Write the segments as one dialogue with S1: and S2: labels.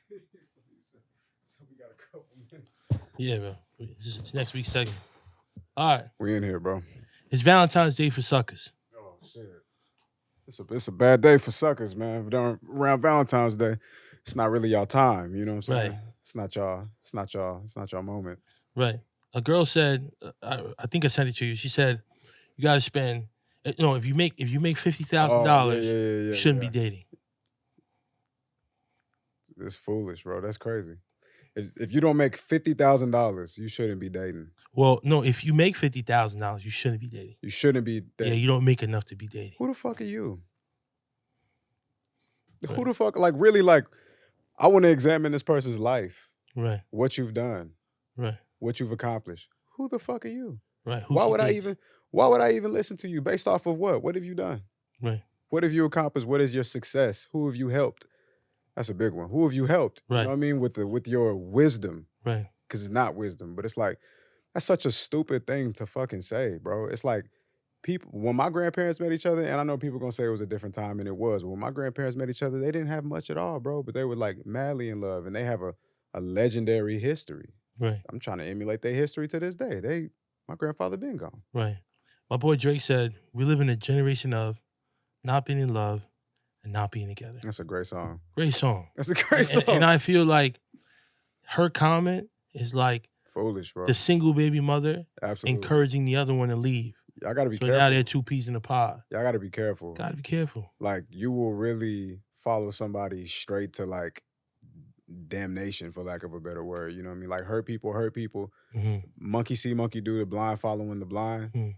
S1: So we got a couple minutes.
S2: Yeah, man. It's next week's segment. All right.
S1: We in here, bro.
S2: It's Valentine's Day for suckers.
S1: Oh shit. It's a bad day for suckers, man. Around Valentine's Day, it's not really y'all time. You know what I'm
S2: Right.
S1: saying? It's not y'all. It's not y'all. It's not y'all moment.
S2: Right. A girl said, I think I sent it to you. She said, you got to spend, if you make $50,000, you shouldn't be dating.
S1: It's foolish, bro. That's crazy. If you don't make $50,000, you shouldn't be dating.
S2: Well, no, if you make $50,000, you shouldn't be dating.
S1: You shouldn't be dating.
S2: Yeah, you don't make enough to be dating.
S1: Who the fuck are you?
S2: Right.
S1: Who the fuck? Like, really, like, I want to examine this person's life.
S2: Right.
S1: What you've done.
S2: Right.
S1: What you've accomplished. Who the fuck are you?
S2: Right.
S1: Why would I even listen to you? Based off of what? What have you done?
S2: Right.
S1: What have you accomplished? What is your success? Who have you helped? That's a big one. Who have you helped?
S2: Right.
S1: You know what I mean? With your wisdom.
S2: Right.
S1: Because it's not wisdom, but it's like, that's such a stupid thing to fucking say, bro. It's like, people, when my grandparents met each other, and I know people gonna say it was a different time, and it was, but when my grandparents met each other, they didn't have much at all, bro, but they were like madly in love, and they have a legendary history.
S2: Right.
S1: I'm trying to emulate their history to this day. My grandfather been gone.
S2: Right. My boy Drake said, we live in a generation of not being in love and not being together.
S1: That's a great song.
S2: Great song.
S1: That's a great song.
S2: And I feel like her comment is like
S1: foolish, bro.
S2: The single baby mother
S1: Absolutely
S2: encouraging the other one to leave.
S1: Y'all gotta be careful.
S2: So now they're two peas in a pod.
S1: Y'all gotta be careful.
S2: Gotta be careful.
S1: Like, you will really follow somebody straight to like damnation, for lack of a better word. You know what I mean? Like, hurt people.
S2: Mm-hmm.
S1: Monkey see, monkey do. The blind following the blind.
S2: Mm-hmm.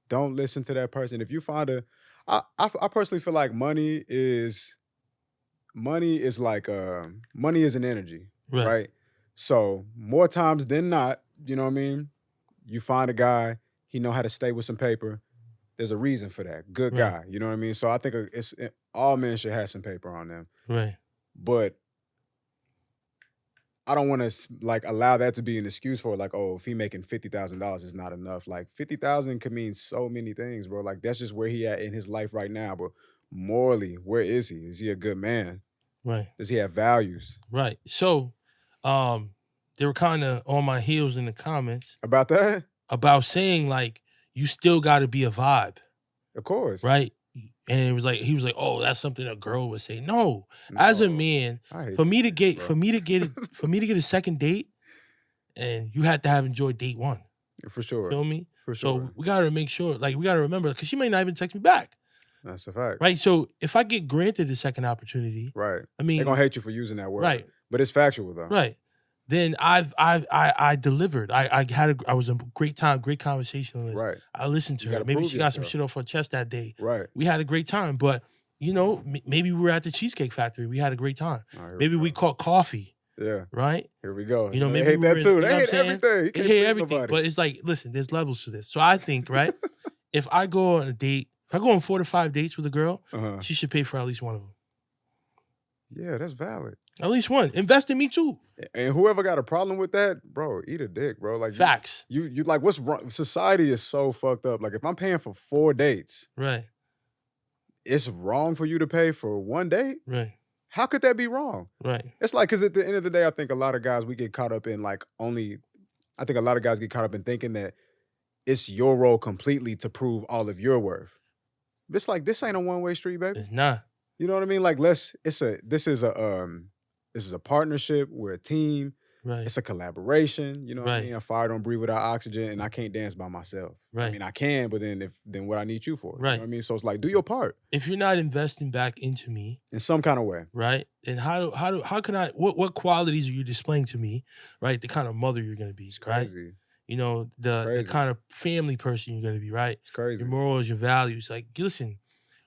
S1: Don't listen to that person. If you find I personally feel like money is like money is an energy, right? So more times than not, you know what I mean? You find a guy, he know how to stay with some paper. There's a reason for that. Good guy, you know what I mean? So I think all men should have some paper on them.
S2: Right.
S1: But I don't want to like allow that to be an excuse for like, oh, if he making $50,000 is not enough. Like, 50,000 could mean so many things, bro. Like, that's just where he at in his life right now. But morally, where is he? Is he a good man?
S2: Right.
S1: Does he have values?
S2: Right. So, they were kind of on my heels in the comments
S1: about that,
S2: about saying like you still got to be a vibe,
S1: of course,
S2: right? And it was like he was like, "Oh, that's something a girl would say." No, as a man, for me to get a second date, and you had to have enjoyed date one.
S1: For sure.
S2: Feel me?
S1: For sure.
S2: So we gotta make sure, like we gotta remember, because she may not even text me back.
S1: That's a fact.
S2: Right. So if I get granted a second opportunity,
S1: right?
S2: I mean,
S1: they're gonna hate you for using that word,
S2: right?
S1: But it's factual though,
S2: right? Then I delivered. I was a great time, great conversationalist.
S1: Right.
S2: I listened to her. Maybe she got some shit off her chest that day.
S1: Right.
S2: We had a great time, but you know, maybe we were at the Cheesecake Factory. We had a great time. Maybe we caught coffee.
S1: Yeah.
S2: Right.
S1: Here we go.
S2: You know, maybe
S1: they hate that too. They hate everything.
S2: They hate everything. But it's like, listen, there's levels to this. So I think, right, if I go on a date, if I go on 4 to 5 dates with a girl, she should pay for at least one of them.
S1: Yeah, that's valid.
S2: At least one. Invest in me too.
S1: And whoever got a problem with that, bro, eat a dick, bro. Like,
S2: facts.
S1: You like, what's wrong? Society is so fucked up. Like, if I'm paying for 4 dates,
S2: right,
S1: it's wrong for you to pay for 1 date?
S2: Right.
S1: How could that be wrong?
S2: Right.
S1: It's like, because at the end of the day, I think a lot of guys, we get caught up in like I think a lot of guys get caught up in thinking that it's your role completely to prove all of your worth. It's like, this ain't a one-way street, baby.
S2: It's not.
S1: You know what I mean? Like, this is a partnership. We're a team.
S2: Right.
S1: It's a collaboration. You know what I mean? A fire don't breathe without oxygen, and I can't dance by myself.
S2: Right.
S1: I mean, I can, but then what I need you for?
S2: Right.
S1: You know what I mean? So it's like, do your part.
S2: If you're not investing back into me
S1: in some kind of way,
S2: right? Then how can I? What qualities are you displaying to me? Right. The kind of mother you're going to be. It's
S1: crazy.
S2: Right? You know, the kind of family person you're going to be. Right.
S1: It's crazy.
S2: Your morals, your values. Like, listen.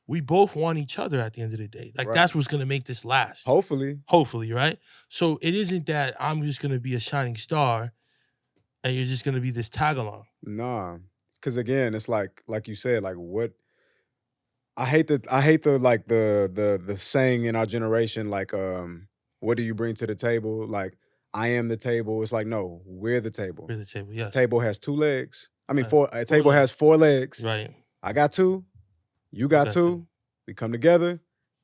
S2: We both want each other at the end of the day. Like, that's what's going to make this last.
S1: Hopefully,
S2: right? So it isn't that I'm just going to be a shining star and you're just going to be this tag along.
S1: Nah. Because again, it's like you said, like, what I hate the saying in our generation, like, what do you bring to the table? Like, I am the table. It's like, no, we're the table.
S2: We're the table, yes.
S1: Table has 2 legs. I mean, a table has 4 legs.
S2: Right.
S1: I got 2. You got 2. We come together.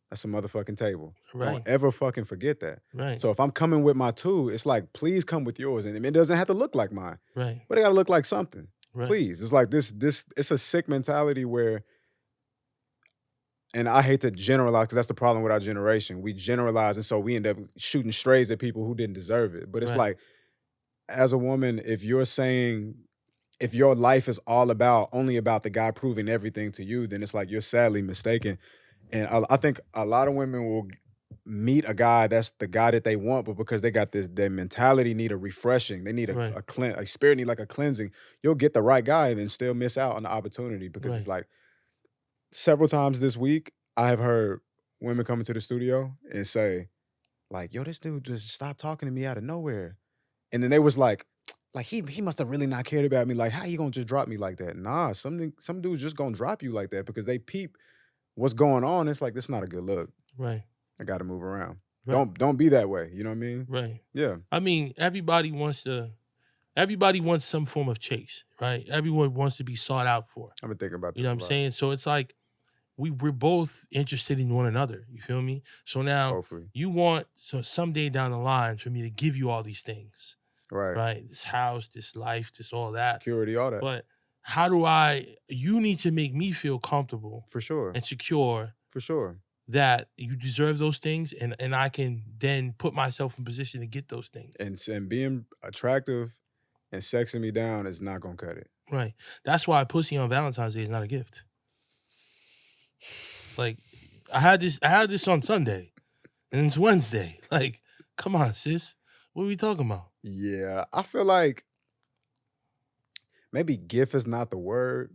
S1: That's a motherfucking table.
S2: Right.
S1: Don't ever fucking forget that.
S2: Right.
S1: So if I'm coming with my 2, it's like, please come with yours. And it doesn't have to look like mine.
S2: Right.
S1: But it gotta look like something.
S2: Right.
S1: Please. It's like this, it's a sick mentality where, and I hate to generalize because that's the problem with our generation. We generalize, and so we end up shooting strays at people who didn't deserve it. But it's like, as a woman, if you're saying, if your life is all about, only about the guy proving everything to you, then it's like you're sadly mistaken. And I think a lot of women will meet a guy that's the guy that they want, but because they got their mentality need a refreshing, they need a spirit need like a cleansing. You'll get the right guy and then still miss out on the opportunity because it's like several times this week I have heard women come into the studio and say, like, yo, this dude just stopped talking to me out of nowhere. And then they was like he must have really not cared about me. Like, how you gonna just drop me like that? Nah, some dudes just gonna drop you like that because they peep what's going on. It's like, this is not a good look.
S2: Right.
S1: I gotta move around. Right. Don't be that way. You know what I mean?
S2: Right.
S1: Yeah.
S2: I mean, everybody wants some form of chase, right? Everyone wants to be sought out for.
S1: I've been thinking about this.
S2: You know what I'm saying? So it's like we're both interested in one another. You feel me? So now
S1: hopefully
S2: you want someday down the line for me to give you all these things. Right. This house, this life, this all that.
S1: Security, all that.
S2: But how do you need to make me feel comfortable.
S1: For sure.
S2: And secure.
S1: For sure.
S2: That you deserve those things and I can then put myself in position to get those things.
S1: And being attractive and sexing me down is not gonna cut it.
S2: Right. That's why pussy on Valentine's Day is not a gift. Like, I had this on Sunday and it's Wednesday. Like, come on, sis. What are we talking about?
S1: Yeah, I feel like maybe gift is not the word,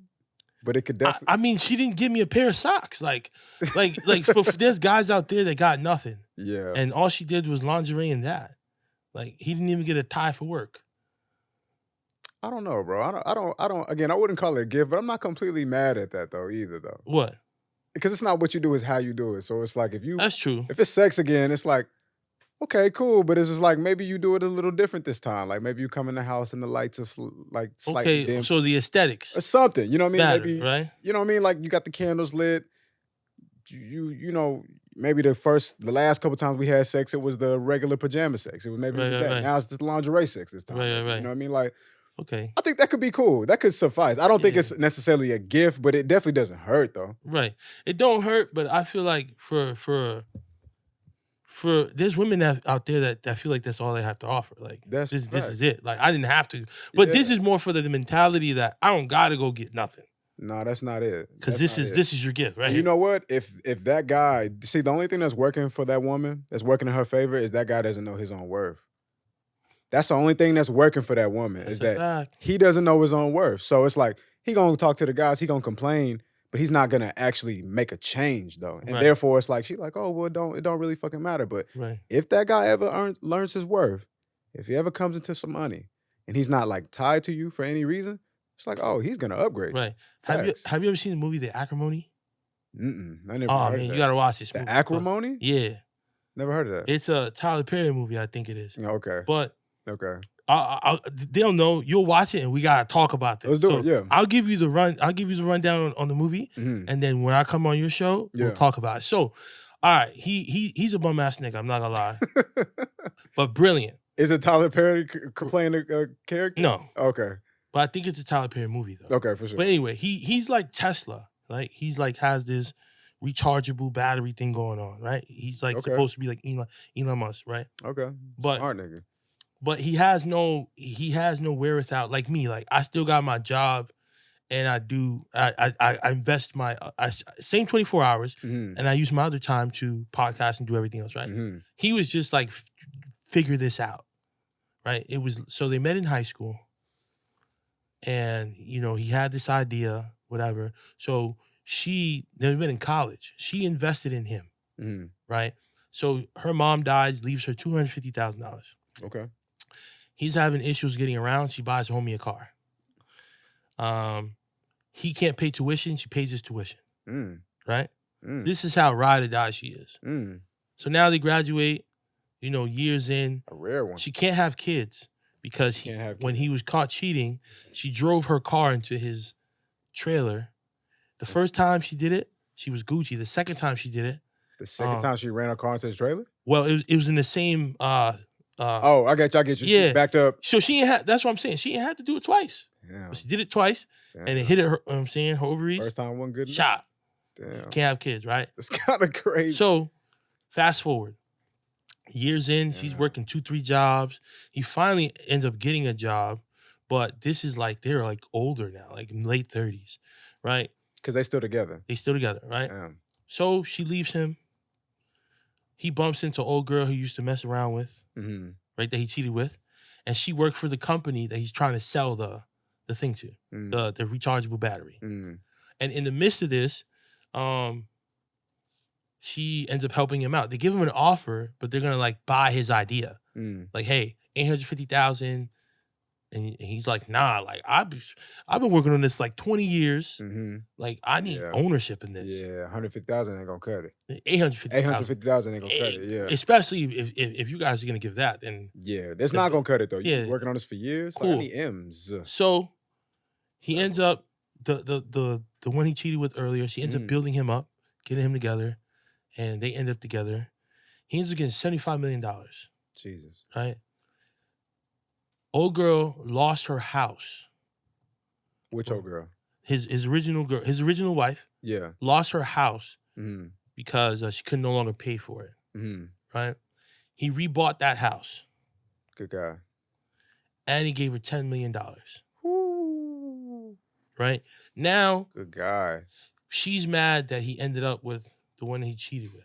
S1: but it could definitely.
S2: I mean, she didn't give me a pair of socks. Like there's guys out there that got nothing.
S1: Yeah.
S2: And all she did was lingerie and that. Like, he didn't even get a tie for work.
S1: I don't know, bro. I don't. Again, I wouldn't call it a gift, but I'm not completely mad at that though either though.
S2: What?
S1: Because it's not what you do, it's how you do it. So it's like
S2: That's true.
S1: If it's sex again, it's like, okay, cool, but it's just like maybe you do it a little different this time. Like maybe you come in the house and the lights are slightly dim.
S2: So the aesthetics
S1: or something, you know what I mean?
S2: matter,
S1: maybe
S2: right?
S1: You know what I mean? Like you got the candles lit. You know, maybe the last couple times we had sex, it was the regular pajama sex. It was maybe that.
S2: Right.
S1: Now it's just lingerie sex this time.
S2: Right.
S1: You know what I mean? Like,
S2: okay,
S1: I think that could be cool. That could suffice. I don't think it's necessarily a gift, but it definitely doesn't hurt though.
S2: Right. It don't hurt, but I feel like for there's women out there that feel like that's all they have to offer. Like this is it. Like I didn't have to. But this is more for the mentality that I don't gotta go get nothing.
S1: No, that's not it.
S2: Because this is your gift, right?
S1: And you know what? If that guy, see, the only thing that's working for that woman, that's working in her favor, is that guy doesn't know his own worth. That's the only thing that's working for that woman, is that he doesn't know his own worth. So it's like, he gonna talk to the guys, he gonna complain, but he's not gonna actually make a change though. And therefore it's like, she's like, oh, well, it don't really fucking matter. But if that guy ever learns his worth, if he ever comes into some money and he's not like tied to you for any reason, it's like, oh, he's gonna upgrade.
S2: Right. Have you ever seen the movie The Acrimony?
S1: I never heard of that.
S2: You gotta watch this movie.
S1: The Acrimony?
S2: Yeah.
S1: Never heard of that.
S2: It's a Tyler Perry movie, I think it is.
S1: Okay.
S2: But
S1: okay.
S2: They'll know. You'll watch it, and we gotta talk about this.
S1: Let's do it. Yeah.
S2: I'll give you the rundown on the movie, and then when I come on your show, we'll talk about it. So, all right, he's a bum ass nigga. I'm not gonna lie, but brilliant.
S1: Is it Tyler Perry playing a character?
S2: No.
S1: Okay.
S2: But I think it's a Tyler Perry movie though.
S1: Okay, for sure.
S2: But anyway, he's like Tesla. Like he's like has this rechargeable battery thing going on, right? He's like supposed to be like Elon Musk, right?
S1: Okay.
S2: But
S1: smart nigga.
S2: But he has no wherewithal like me. Like I still got my job, and I invest my same 24 hours, and I use my other time to podcast and do everything else. Right? He was just like figure this out, right? It was so they met in high school, and you know he had this idea, whatever. So they met in college. She invested in him, right? So her mom dies, leaves her $250,000.
S1: Okay.
S2: He's having issues getting around. She buys homie a car. He can't pay tuition. She pays his tuition. Right? This is how ride or die she is. So now they graduate, you know, years in.
S1: A rare one.
S2: She can't have kids because when he was caught cheating, she drove her car into his trailer. The first time she did it, she was Gucci. The second time she did it,
S1: The second time she ran her car into his trailer?
S2: Well, it was in the same
S1: Oh, I get you. She
S2: yeah.
S1: backed up.
S2: So she ain't had, that's what I'm saying. She ain't had to do it twice.
S1: Damn.
S2: But she did it twice and it hit her, you know what I'm saying, her ovaries.
S1: First time wasn't good enough?
S2: Shot.
S1: Damn.
S2: Can't have kids, right?
S1: That's kind of crazy.
S2: So fast forward. Years in, she's working 2-3 jobs. He finally ends up getting a job, but this is like, they're like older now, like in late 30s, right?
S1: Because they still together.
S2: They still together, right?
S1: Damn.
S2: So she leaves him. He bumps into an old girl he used to mess around with, right, that he cheated with. And she worked for the company that he's trying to sell the thing to, the rechargeable battery. And in the midst of this, she ends up helping him out. They give him an offer, but they're gonna like buy his idea. Like, hey, $850,000. And he's like, nah, like I've been working on this like 20 years. Like I need ownership in this.
S1: Yeah, 150,000 ain't gonna cut it.
S2: 850,000
S1: ain't gonna cut it. Yeah,
S2: especially if you guys are gonna give that, then
S1: yeah, that's not gonna cut it though. You've been working on this for years. Cool. Like, I need M's.
S2: So he ends up the one he cheated with earlier. She ends up building him up, getting him together, and they end up together. He ends up getting $75 million.
S1: Jesus,
S2: right? Old girl lost her house.
S1: Which old girl?
S2: His original girl, his original wife.
S1: Yeah.
S2: Lost her house because she could no longer pay for it. Right. He rebought that house.
S1: Good guy.
S2: And he gave her $10 million. Right now.
S1: Good guy.
S2: She's mad that he ended up with the one he cheated with.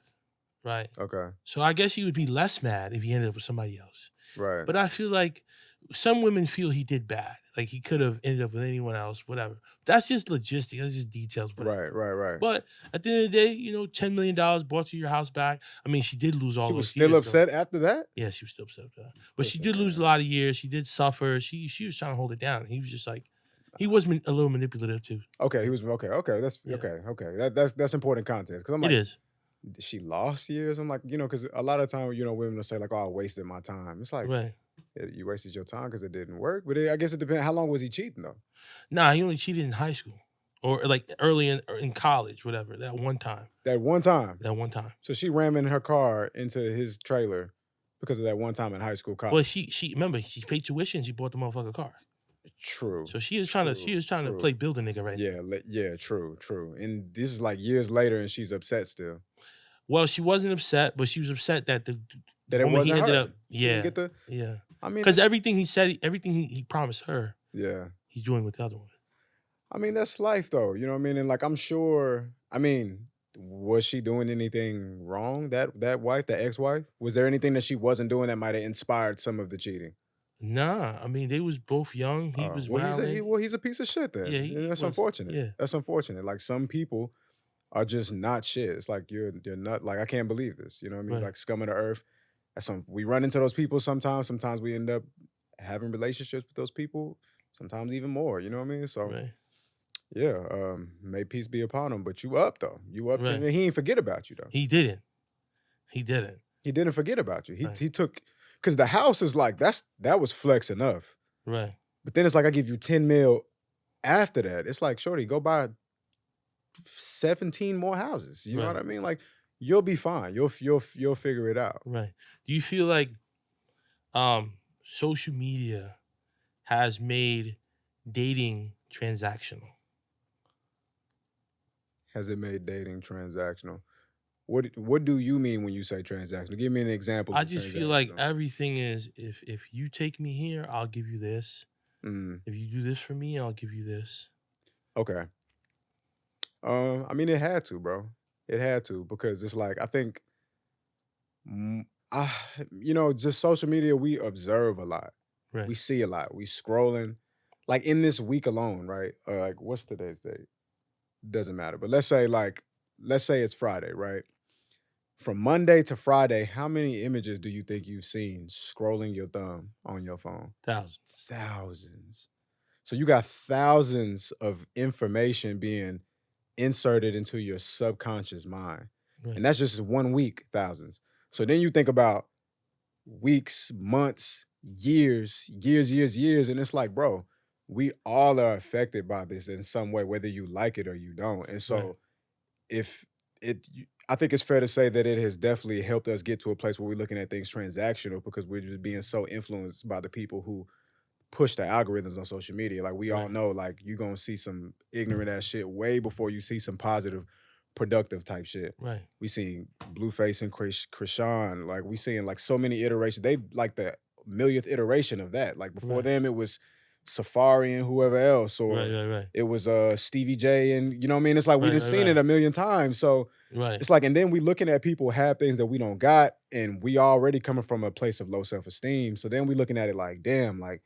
S2: Right.
S1: Okay.
S2: So I guess he would be less mad if he ended up with somebody else.
S1: Right.
S2: But I feel like some women feel he did bad. Like he could have ended up with anyone else, whatever. That's just logistics. That's just details. Whatever.
S1: Right.
S2: But at the end of the day, $10 million bought you your house back. I mean, she did lose all those years.
S1: She was still upset after that?
S2: Yeah, she was still upset after that. But she did lose a lot of years. She did suffer. She was trying to hold it down. He was just like, he was a little manipulative too.
S1: Okay, he was okay. That's okay. That's important context. Because I'm like,
S2: it is.
S1: She lost years. I'm like, because a lot of time, women will say like, "Oh, I wasted my time." It's like,
S2: right.
S1: You wasted your time because it didn't work. But I guess it depends. How long was he cheating though?
S2: Nah, he only cheated in high school or like early in college, whatever. That one time.
S1: That one time.
S2: So
S1: she rammed her car into his trailer because of that one time in high school, college.
S2: Well, she remember she paid tuition. She bought the motherfucker car.
S1: True.
S2: So she is trying to play builder nigga right
S1: now. Yeah, true. And this is like years later, and she's upset still.
S2: Well, she wasn't upset, but she was upset that
S1: it wasn't
S2: he ended
S1: her.
S2: up. Yeah.
S1: Yeah. I mean,
S2: because everything he said, everything he promised her.
S1: Yeah.
S2: He's doing with the other one.
S1: I mean, that's life though. You know what I mean? And like, I'm sure. I mean, was she doing anything wrong? That wife, that ex-wife, was there anything that she wasn't doing that might have inspired some of the cheating?
S2: Nah, I mean they was both young. He was
S1: he's a piece of shit then. Yeah, that's unfortunate. Yeah, that's unfortunate. Like some people are just not shit. It's like you're not like I can't believe this. You know what I mean?
S2: Right.
S1: Like scum of the earth. We run into those people sometimes. Sometimes we end up having relationships with those people. Sometimes even more. You know what I mean? So yeah, may peace be upon him. But you up though. You up to him. He didn't forget about you though.
S2: He didn't. He
S1: didn't forget about you. He took. Because the house is like, that was flex enough.
S2: Right.
S1: But then it's like, I give you 10 mil after that. It's like, shorty, go buy 17 more houses. You know what I mean? Like, you'll be fine. You'll figure it out.
S2: Right. Do you feel like social media has made dating transactional?
S1: Has it made dating transactional? What do you mean when you say transactional? Give me an example.
S2: I just feel like everything is if you take me here, I'll give you this. If you do this for me, I'll give you this.
S1: Okay. I mean, it had to, bro. It had to because it's like I think, just social media. We observe a lot.
S2: Right.
S1: We see a lot. We scrolling. Like in this week alone, right? Like what's today's date? Doesn't matter. But let's say it's Friday, right? From Monday to Friday, how many images do you think you've seen scrolling your thumb on your phone? Thousands. So you got thousands of information being inserted into your subconscious mind. Right. And that's just 1 week, thousands. So then you think about weeks, months, years. And it's like, bro, we all are affected by this in some way, whether you like it or you don't. And so if I think it's fair to say that it has definitely helped us get to a place where we're looking at things transactional because we're just being so influenced by the people who push the algorithms on social media. Like we all
S2: Right.
S1: know, like you're gonna see some ignorant ass shit way before you see some positive, productive type shit.
S2: Right.
S1: We seen Blueface and Krishan. Like we seeing like so many iterations. They like the millionth iteration of that. Like before
S2: Right.
S1: them, it was Safari and whoever else, or
S2: Right.
S1: it was Stevie J, and you know what I mean. It's like we
S2: Right,
S1: done
S2: right,
S1: seen
S2: right.
S1: it a million times. So
S2: Right.
S1: it's like, and then we looking at people have things that we don't got, and we already coming from a place of low self-esteem. So then we looking at it like, damn, like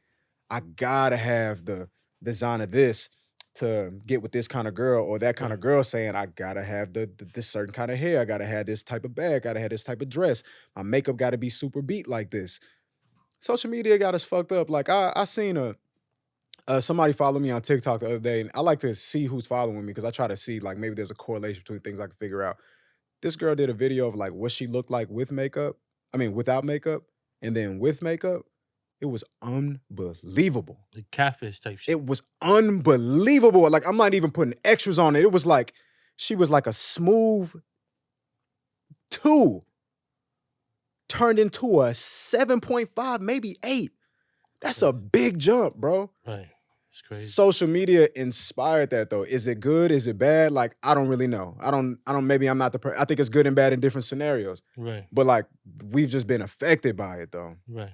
S1: I gotta have the design of this to get with this kind of girl, or that kind of
S2: Right.
S1: girl saying I gotta have this certain kind of hair, I gotta have this type of bag, gotta have this type of dress, my makeup gotta be super beat like this. Social media got us fucked up. Like I seen somebody follow me on TikTok the other day, and I like to see who's following me because I try to see like maybe there's a correlation between things I can figure out. This girl did a video of like what she looked like with makeup. I mean, without makeup, and then with makeup. It was unbelievable.
S2: The catfish type shit.
S1: It was unbelievable. Like I'm not even putting extras on it. It was like she was like a smooth 2 turned into a 7.5, maybe 8. That's a big jump, bro.
S2: Right. It's crazy.
S1: Social media inspired that though. Is it good? Is it bad? Like I don't really know. I don't maybe I'm not I think it's good and bad in different scenarios.
S2: Right.
S1: But like we've just been affected by it though.
S2: Right.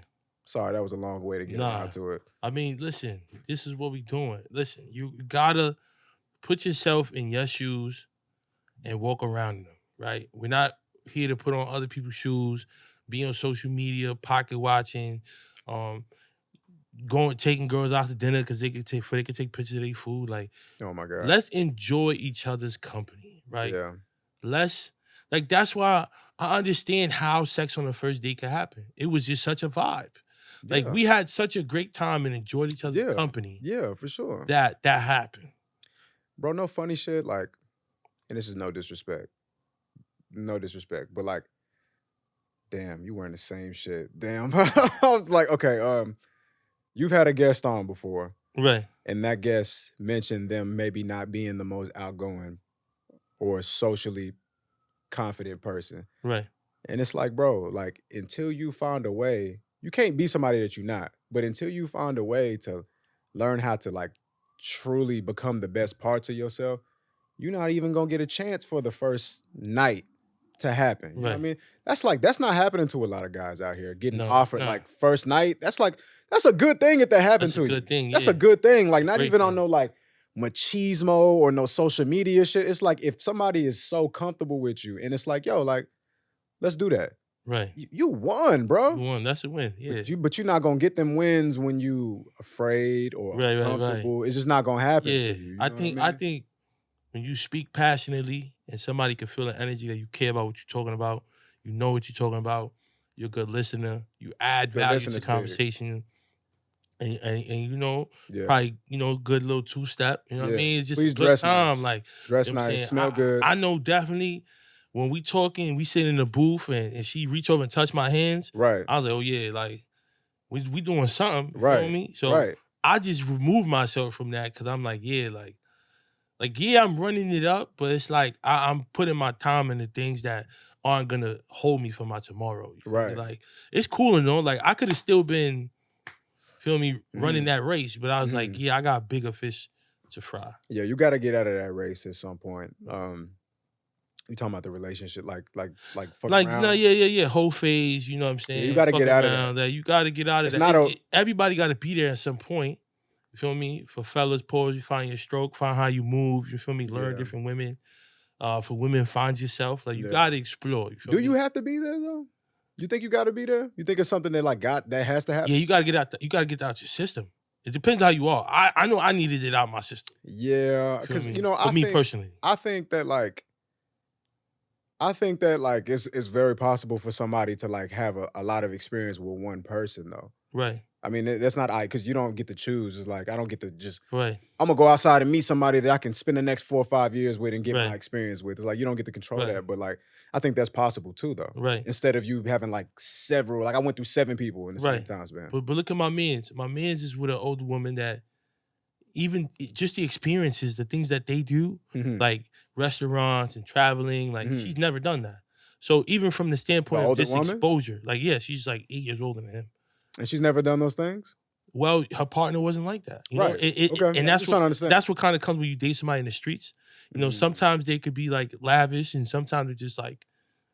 S1: Sorry, that was a long way to get around to it.
S2: I mean, listen, this is what we doing. Listen, you gotta put yourself in your shoes and walk around them, right? We're not here to put on other people's shoes, be on social media, pocket watching, taking girls out to dinner because they can take pictures of their food. Like,
S1: oh my God.
S2: Let's enjoy each other's company, right?
S1: Yeah.
S2: That's why I understand how sex on the first date could happen. It was just such a vibe. Like
S1: Yeah.
S2: we had such a great time and enjoyed each other's
S1: Yeah.
S2: company.
S1: Yeah, for sure.
S2: That happened.
S1: Bro, no funny shit. Like, and this is no disrespect. No disrespect. But like, damn, you wearing the same shit. Damn. I was like, okay, you've had a guest on before.
S2: Right.
S1: And that guest mentioned them maybe not being the most outgoing or socially confident person.
S2: Right.
S1: And it's like, bro, like until you find a way, you can't be somebody that you're not, but until you find a way to learn how to like truly become the best parts of yourself, you're not even gonna get a chance for the first night to happen. You know what I mean? That's not happening to a lot of guys out here getting offered like first night. That's a good thing if that happened to you.
S2: That's a good thing.
S1: That's a good thing. Like not
S2: Great
S1: even on
S2: thing.
S1: no like machismo or no social media shit. It's like if somebody is so comfortable with you and it's like, yo, like, let's do that.
S2: Right.
S1: You won, bro.
S2: You won. That's a win. Yeah.
S1: But you're not gonna get them wins when you afraid or uncomfortable. It's just not gonna happen to you. You know
S2: I think when you speak passionately and somebody can feel the energy that you care about what you're talking about, you know what you're talking about, you're a good listener, you add value to the conversation. And you know, probably, you know, good little 2-step. You know what I mean? It's just
S1: please
S2: a good time.
S1: Nice.
S2: Like
S1: dress
S2: you know
S1: nice, smell good.
S2: I know definitely when we talking, we sit in the booth and she reach over and touch my hands.
S1: Right.
S2: I was like, oh yeah, like we doing something. You
S1: right.
S2: know what I mean? So I just remove myself from that because I'm like, yeah, yeah, I'm running it up, but it's like I'm putting my time into things that aren't gonna hold me for my tomorrow.
S1: Right.
S2: Like it's cool, you know. Like I could have still been, feel me, running that race, but I was like, yeah, I got bigger fish to fry.
S1: Yeah, you got to get out of that race at some point. You talking about the relationship, like fuck around?
S2: No, yeah, whole phase. You know what I'm saying?
S1: Yeah, you got to get out of that.
S2: You got to get out of that. Everybody got to be there at some point. You feel me? For fellas, pause. You find your stroke. Find how you move. You feel me? Learn different women. For women, find yourself. Like you got to explore. You feel me?
S1: Do you have to be there though? You think you got to be there? You think it's something that that has to happen?
S2: Yeah, you got to get out. You got to get out your system. It depends how you are. I know I needed it out my system.
S1: Yeah, because you know,
S2: personally,
S1: I think that it's very possible for somebody to like have a lot of experience with one person though.
S2: Right.
S1: I mean, that's not because you don't get to choose. It's like I don't get to just.
S2: Right.
S1: I'm gonna go outside and meet somebody that I can spend the next 4 or 5 years with and get my experience with. It's like you don't get to control that, but like I think that's possible too, though.
S2: Right.
S1: Instead of you having like several, like I went through 7 people in the same time span.
S2: But look at my mans. My mans is with an older woman that even just the experiences, the things that they do, like restaurants and traveling, like she's never done that. So even from the standpoint of just exposure, like she's like 8 years older than him,
S1: and she's never done those things.
S2: Well, her partner wasn't like that, you know.
S1: Okay,
S2: and that's what kind of comes when you date somebody in the streets. You know, sometimes they could be like lavish, and sometimes they're just like,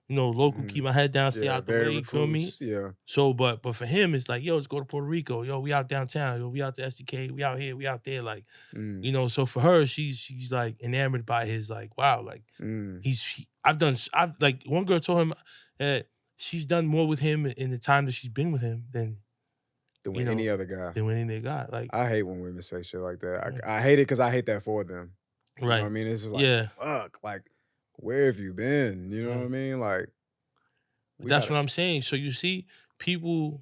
S2: you know, local, keep my head down, stay out the way. You feel me?
S1: Yeah.
S2: So, but for him, it's like, yo, let's go to Puerto Rico. Yo, we out downtown. Yo, we out to SDK. We out here. We out there. Like, you know. So for her, she's like enamored by his like, wow, like I've like one girl told him that she's done more with him in the time that she's been with him than
S1: with any other guy.
S2: Than with any guy. Like,
S1: I hate when women say shit like that. I hate it because I hate that for them. You know what I mean? It's just like, fuck, like, where have you been? You know what I mean? Like,
S2: that's what I'm saying. So you see, people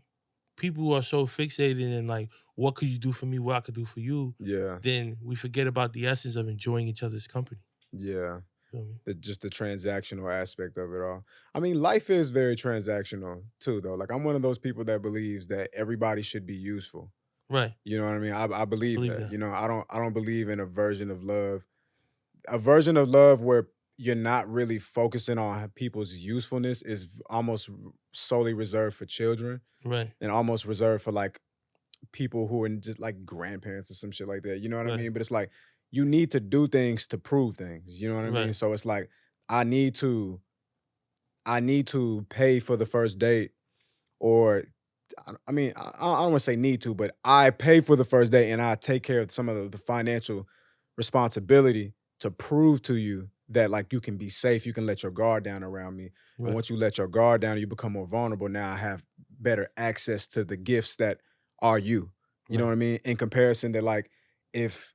S2: are so fixated in like, what could you do for me? What I could do for you?
S1: Yeah.
S2: Then we forget about the essence of enjoying each other's company.
S1: Yeah. Just the transactional aspect of it all. I mean, life is very transactional too, though. Like, I'm one of those people that believes that everybody should be useful.
S2: Right.
S1: You know what I mean? I believe that. You know, I don't believe in a version of love. A version of love where you're not really focusing on people's usefulness is almost solely reserved for children.
S2: Right.
S1: And almost reserved for like people who are just like grandparents or some shit like that. You know what I mean? But it's like, you need to do things to prove things. You know what I mean? So it's like, I need to pay for the first date, or I mean, I don't want to say need to, but I pay for the first date and I take care of some of the financial responsibility to prove to you that like you can be safe, you can let your guard down around me. And once you let your guard down, you become more vulnerable. Now I have better access to the gifts that are you. You know what I mean? In comparison to like, if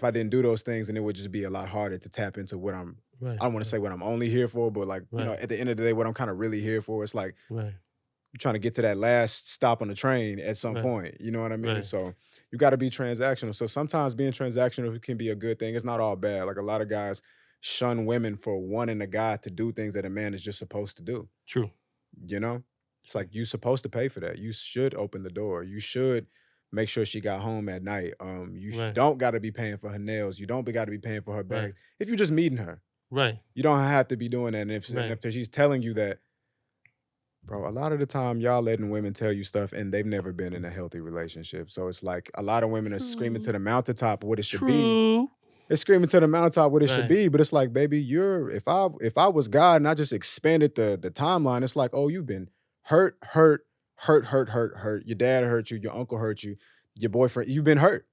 S1: I didn't do those things, then it would just be a lot harder to tap into what I'm, I don't want to say what I'm only here for, but like, you know, at the end of the day, what I'm kind of really here for, it's like, you're trying to get to that last stop on the train at some point. You know what I mean? So you got to be transactional. So sometimes being transactional can be a good thing. It's not all bad. Like, a lot of guys shun women for wanting a guy to do things that a man is just supposed to do.
S2: True.
S1: You know? It's like, you're supposed to pay for that. You should open the door. You should make sure she got home at night. You don't got to be paying for her nails. You don't got to be paying for her bags. If you're just meeting her. You don't have to be doing that. And if she's telling you that, bro, a lot of the time y'all letting women tell you stuff and they've never been in a healthy relationship. So it's like, a lot of women are screaming to the mountaintop what it should be. They're screaming to the mountaintop what it should be, but it's like, baby, if I was God and I just expanded the timeline, it's like, oh, you've been hurt. Your dad hurt you, your uncle hurt you, your boyfriend, you've been hurt.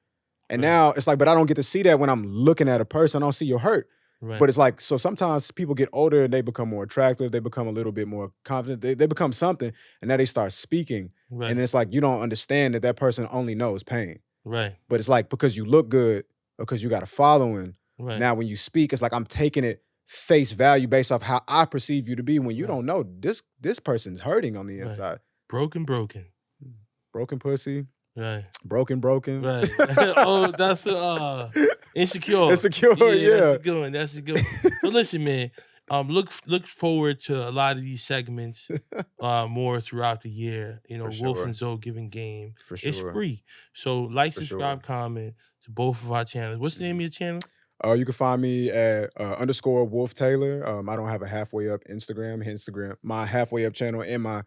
S1: And now it's like, but I don't get to see that when I'm looking at a person. I don't see your hurt. But it's like, so sometimes people get older and they become more attractive. They become a little bit more confident. They become something, and now they start speaking. And then it's like, you don't understand that person only knows pain. But it's like, because you look good or because you got a following, now when you speak, it's like, I'm taking it face value based off how I perceive you to be, when you don't know this person's hurting on the inside.
S2: Broken
S1: pussy. Broken.
S2: Oh, that's insecure.
S1: Insecure, yeah.
S2: That's a good one. So listen, man. Look forward to a lot of these segments more throughout the year. You know, Wolf and Zoe giving game.
S1: For sure.
S2: It's free. So like, subscribe, comment to both of our channels. What's the name of your channel?
S1: You can find me at _ Wolf Taylor. I don't have a halfway up Instagram. My halfway up channel and my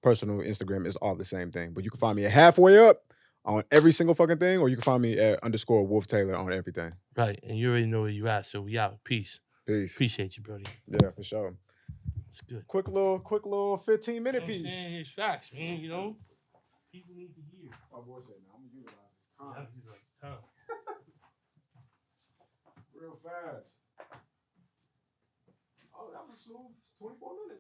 S1: personal Instagram is all the same thing. But you can find me at halfway up on every single fucking thing, or you can find me at _ Wolf Taylor on everything.
S2: Right. And you already know where you at. So we out. Peace. Appreciate you, Brody.
S1: Yeah, for sure.
S2: It's good.
S1: Quick little 15-minute piece.
S2: It's facts, man. You know, people need to hear.
S1: My boy said, "No, I'm gonna utilize this time." Real fast. Oh, that was a smooth 24 minutes.